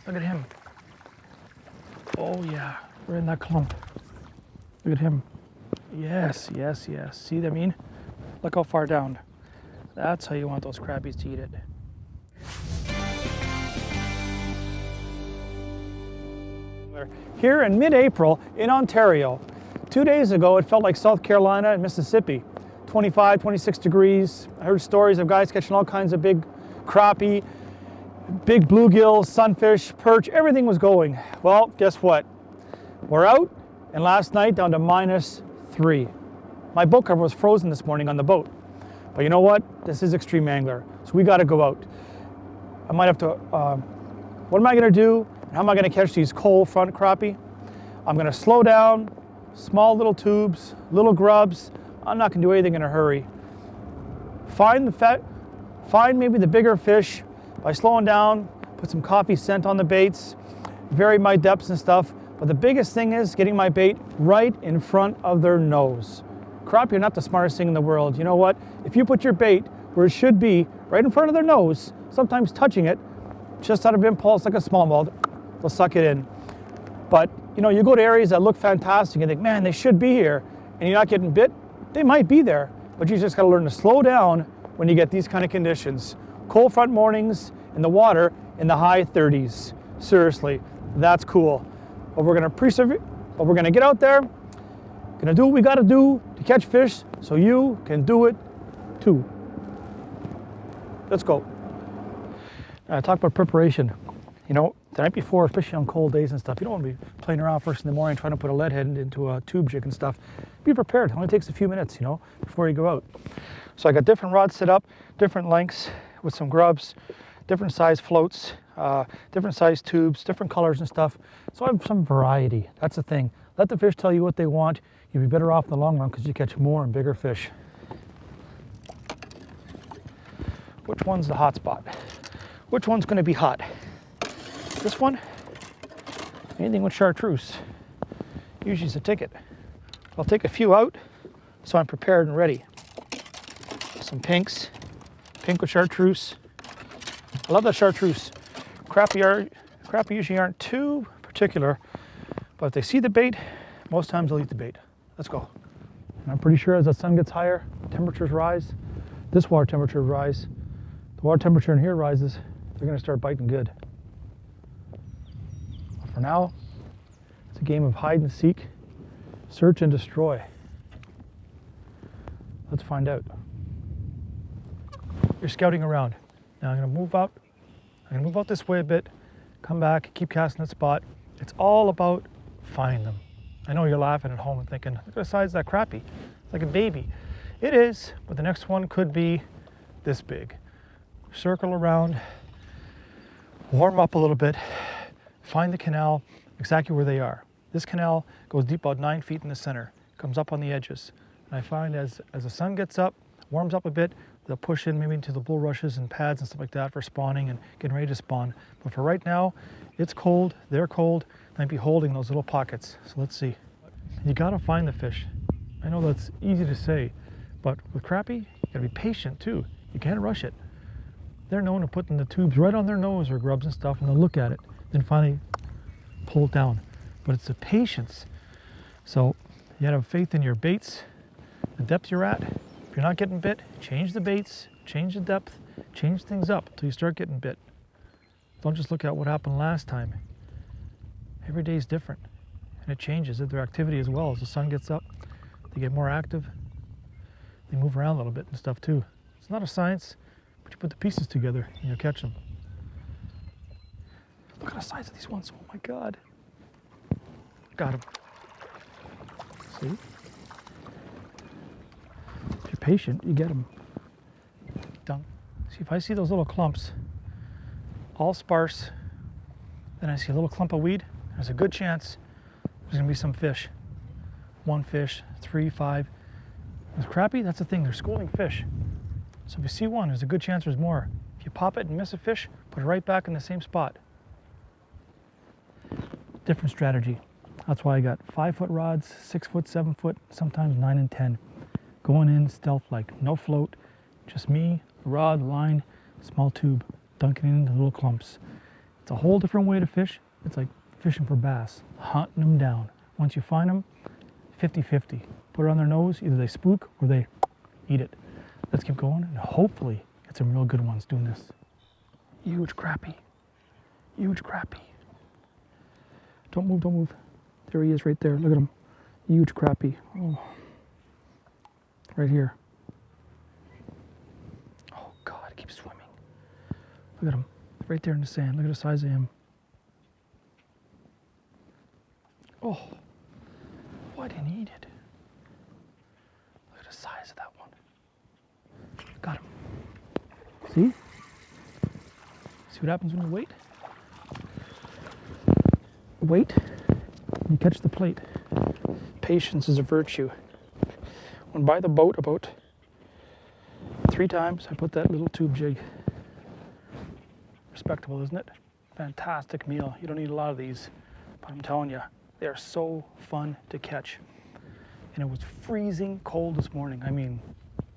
Look at him. Oh yeah, we're in that clump. Look at him. Yes, yes, yes. See what I mean? Look how far down. That's how you want those crappies to eat it. Here in mid-April in Ontario. 2 days ago, it felt like South Carolina and Mississippi. 25, 26 degrees. I heard stories of guys catching all kinds of big crappie, big bluegills, sunfish, perch, everything was going. Well, guess what? We're out, and last night down to -3. My boat cover was frozen this morning on the boat. But you know what? This is extreme angler, so we got to go out. I might have to, what am I going to do? How am I going to catch these cold front crappie? I'm going to slow down, small little tubes, little grubs. I'm not going to do anything in a hurry. Find maybe the bigger fish by slowing down, put some coffee scent on the baits, vary my depths and stuff. But the biggest thing is getting my bait right in front of their nose. Crappie are not the smartest thing in the world. You know what? If you put your bait where it should be, right in front of their nose, sometimes touching it, just out of impulse like a smallmouth, they'll suck it in. But you know, you go to areas that look fantastic and think, man, they should be here, and you're not getting bit, they might be there, but you just gotta learn to slow down when you get these kind of conditions. Cold front mornings in the water in the high 30s. Seriously, that's cool. But we're gonna persevere, but we're gonna get out there, gonna do what we gotta do to catch fish so you can do it too. Let's go. Talk about preparation. You know, the night before, especially on cold days and stuff, you don't want to be playing around first in the morning trying to put a lead head into a tube jig and stuff. Be prepared. It only takes a few minutes, you know, before you go out. So I got different rods set up, different lengths with some grubs, different size floats, different size tubes, different colors and stuff. So I have some variety. That's the thing. Let the fish tell you what they want. You'll be better off in the long run because you catch more and bigger fish. Which one's the hot spot? Which one's going to be hot? This one? Anything with chartreuse usually is a ticket. I'll take a few out so I'm prepared and ready. Some pinks, pink with chartreuse. I love that chartreuse. Crappie usually aren't too particular, but if they see the bait, most times they'll eat the bait. Let's go. And I'm pretty sure as the sun gets higher, temperatures rise, this water temperature rise, the water temperature in here rises, they're going to start biting good. But for now, it's a game of hide and seek, search and destroy. Let's find out. You're scouting around. Now I'm going to move out. I'm going to move out this way a bit, come back, keep casting that spot. It's all about finding them. I know you're laughing at home and thinking, look at the size of that crappie. It's like a baby. It is, but the next one could be this big. Circle around, warm up a little bit, find the canal exactly where they are. This canal goes deep about 9 feet in the center, comes up on the edges. And I find as the sun gets up, warms up a bit, they'll push in maybe into the bulrushes and pads and stuff like that for spawning and getting ready to spawn. But for right now, it's cold, they're cold, and I'd be holding those little pockets. So let's see. You gotta find the fish. I know that's easy to say, but with crappie, you gotta be patient too. You can't rush it. They're known to putting the tubes right on their nose or grubs and stuff, and they'll look at it, then finally pull it down. But it's the patience. So you gotta have faith in your baits, the depth you're at. If you're not getting bit, change the baits, change the depth, change things up until you start getting bit. Don't just look at what happened last time. Every day is different, and it changes their activity as well. As the sun gets up, they get more active. They move around a little bit and stuff too. It's not a science, but you put the pieces together and you'll catch them. Look at the size of these ones. Oh my God. Got him. See? If you're patient, you get them. Done. See, if I see those little clumps, all sparse, then I see a little clump of weed, there's a good chance there's gonna be some fish. 1 fish, 3, 5. With crappie, that's the thing, they're schooling fish. So if you see one, there's a good chance there's more. If you pop it and miss a fish, put it right back in the same spot. Different strategy. That's why I got 5-foot rods, 6-foot, 7-foot, sometimes 9 and 10. Going in stealth-like, no float, just me, rod, line, small tube, dunking it into little clumps. It's a whole different way to fish. It's like fishing for bass, hunting them down. Once you find them, 50-50. Put it on their nose, either they spook or they eat it. Let's keep going and hopefully get some real good ones doing this. Huge crappie. Huge crappie. Don't move, don't move. There he is right there. Look at him. Huge crappie. Oh. Right here. Oh God, he keeps swimming. Look at him. Right there in the sand. Look at the size of him. Oh. Why didn't he eat it? Look at the size of that one. Got him. See? See what happens when you wait? Wait, you catch the plate. Patience is a virtue. When by the boat about 3 times, I put that little tube jig. Respectable, isn't it? Fantastic meal. You don't need a lot of these, but I'm telling you, they're so fun to catch. And it was freezing cold this morning. I mean,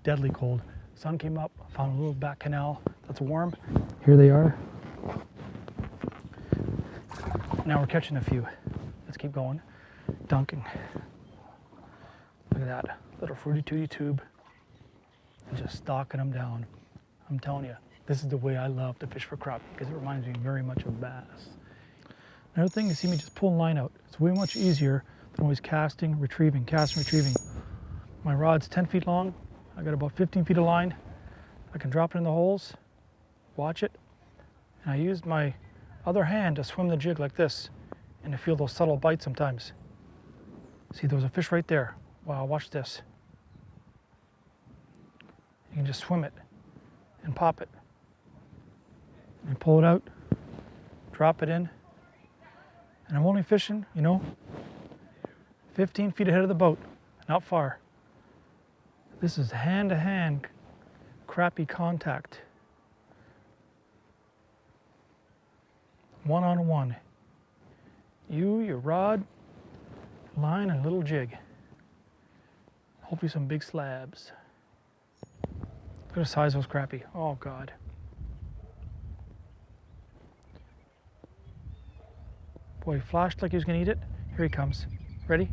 deadly cold. Sun came up, found a little back canal that's warm. Here they are. Now we're catching a few. Let's keep going. Dunking. Look at that little fruity tooty tube. And just stalking them down. I'm telling you, this is the way I love to fish for crappie because it reminds me very much of bass. Another thing, you see me just pulling line out. It's way much easier than always casting, retrieving, casting, retrieving. My rod's 10 feet long. I got about 15 feet of line. I can drop it in the holes, watch it, and I use my other hand to swim the jig like this and to feel those subtle bites sometimes. See, there was a fish right there. Wow, watch this. You can just swim it and pop it and pull it out, drop it in, and I'm only fishing, 15 feet ahead of the boat, not far. This is hand-to-hand crappie contact. One-on-one. You, your rod, line, and little jig. Hopefully some big slabs. Look at the size of those crappie. Oh God. Boy, he flashed like he was gonna eat it. Here he comes. Ready?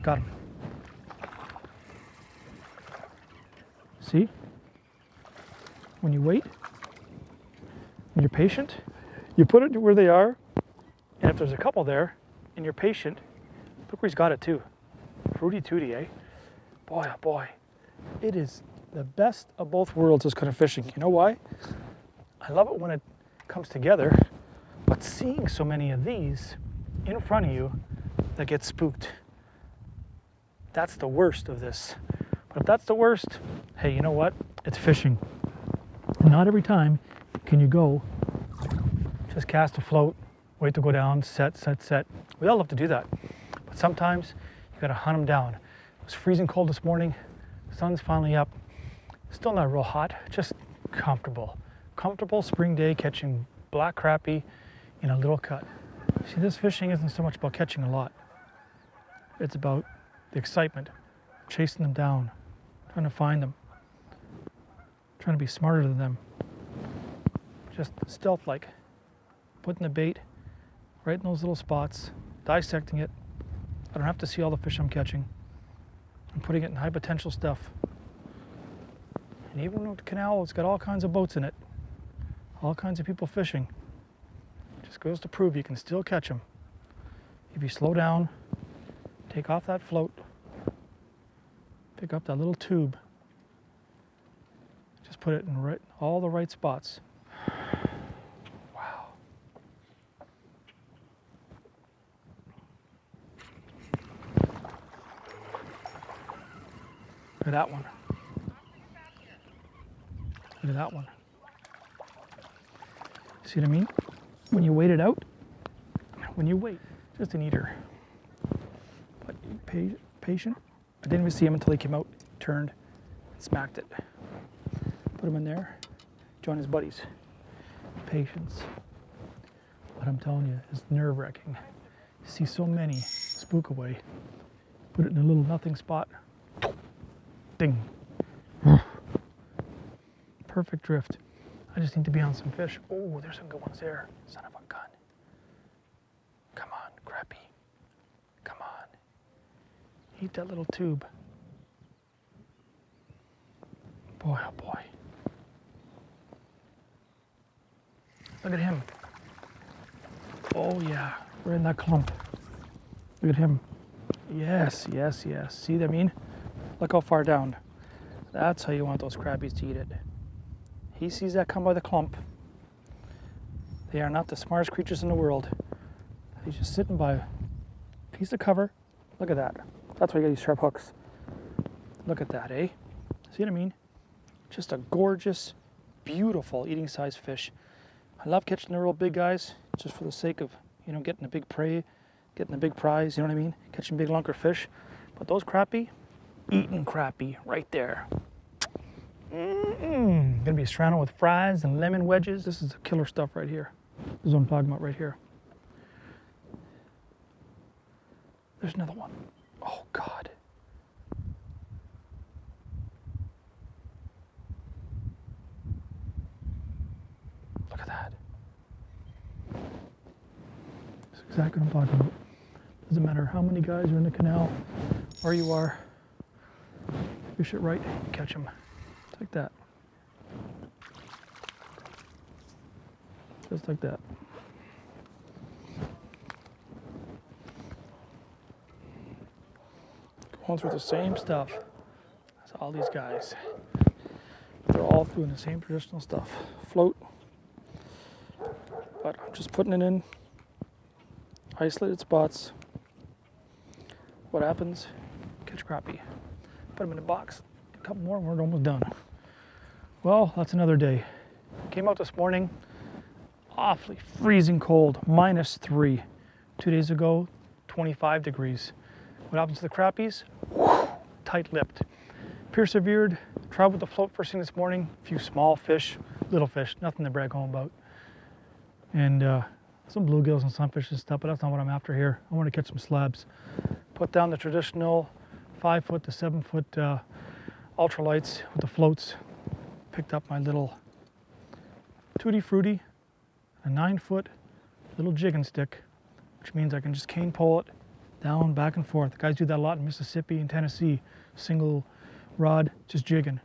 Got him. See? When you wait, when you're patient, you put it where they are, and if there's a couple there, and you're patient, look where he's got it too. Fruity tooty, eh? Boy, oh boy. It is the best of both worlds, this kind of fishing. You know why? I love it when it comes together, but seeing so many of these in front of you that get spooked, that's the worst of this. But if that's the worst, hey, you know what? It's fishing. Not every time can you go, just cast a float, wait to go down, set, set, set. We all love to do that. But sometimes you gotta hunt them down. It was freezing cold this morning. The sun's finally up. Still not real hot, just comfortable. Comfortable spring day catching black crappie in a little cut. See, this fishing isn't so much about catching a lot. It's about the excitement, chasing them down, trying to find them, trying to be smarter than them. Just stealth-like, putting the bait right in those little spots, dissecting it. I don't have to see all the fish I'm catching. I'm putting it in high potential stuff. And even with the canal, it's got all kinds of boats in it, all kinds of people fishing. Just goes to prove you can still catch them. If you slow down, take off that float, pick up that little tube, just put it in all the right spots. Wow. Look at that one. Look at that one. See what I mean? When you wait it out, when you wait, just an eater. But you patient. I didn't even see him until he came out, turned, and smacked it. Put him in there, join his buddies. Patience. What I'm telling you is nerve-wracking. You see so many spook away. Put it in a little nothing spot. Ding. Perfect drift. I just need to be on some fish. Oh, there's some good ones there. Son of a gun. Come on, crappie. Come on. Eat that little tube. Boy, oh boy. Look at him. Oh yeah, we're in that clump. Look at him. Yes, yes, yes. See what I mean? Look how far down. That's how you want those crappies to eat it. He sees that come by the clump. They are not the smartest creatures in the world. He's just sitting by a piece of cover. Look at that. That's why you got these sharp hooks. Look at that, eh? See what I mean? Just a gorgeous, beautiful eating size fish. I love catching the real big guys just for the sake of, you know, getting a big prey, getting a big prize, you know what I mean? Catching big lunker fish. But those crappie, eating crappie right there. Gonna be surrounded with fries and lemon wedges. This is the killer stuff right here. This is what I'm talking about right here. There's another one. Oh God. Look at that. That's exactly what I'm talking about. Doesn't matter how many guys are in the canal, where you are, fish it right, catch them. Like that. Just like that. Going through the same stuff as all these guys. They're all doing the same traditional stuff. Float. But I'm just putting it in isolated spots. What happens? Catch crappie. Put them in a box. A couple more and we're almost done. Well, that's another day. Came out this morning, awfully freezing cold, -3. 2 days ago, 25 degrees. What happens to the crappies? Tight-lipped. Persevered, tried with the float first thing this morning. A few small fish, little fish, nothing to brag home about. And some bluegills and sunfish and stuff, but that's not what I'm after here. I want to catch some slabs. Put down the traditional 5 foot to 7 foot ultralights with the floats. Picked up my little Tutti Frutti, a 9 foot little jigging stick, which means I can just cane pole it down, back and forth. Guys do that a lot in Mississippi and Tennessee. Single rod, just jigging,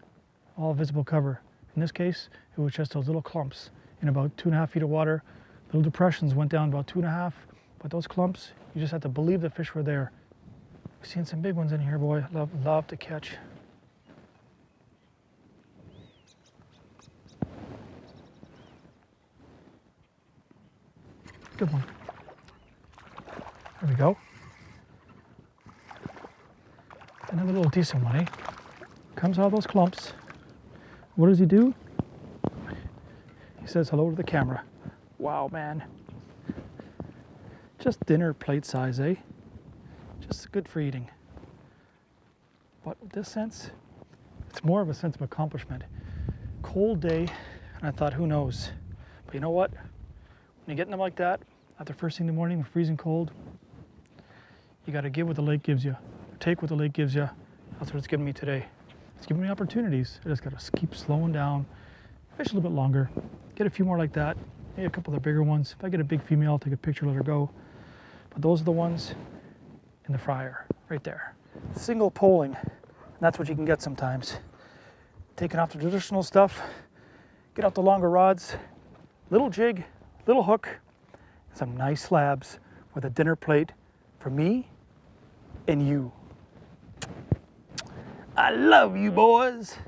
all visible cover. In this case, it was just those little clumps in about 2.5 feet of water. Little depressions went down about 2.5, but those clumps, you just had to believe the fish were there. We've seen some big ones in here, boy. Love to catch. Good one. There we go. Another little decent one, eh? Comes out of those clumps. What does he do? He says hello to the camera. Wow, man. Just dinner plate size, eh? Just good for eating. But with this sense, it's more of a sense of accomplishment. Cold day, and I thought, who knows? But you know what? When you're getting them like that, after first thing in the morning, freezing cold, you got to give what the lake gives you. Take what the lake gives you. That's what it's giving me today. It's giving me opportunities. I just got to keep slowing down, fish a little bit longer, get a few more like that, maybe a couple of the bigger ones. If I get a big female, I'll take a picture, let her go. But those are the ones in the fryer, right there. Single poling, and that's what you can get sometimes. Taking off the traditional stuff, get out the longer rods, little jig, little hook, some nice slabs with a dinner plate for me and you. I love you, boys.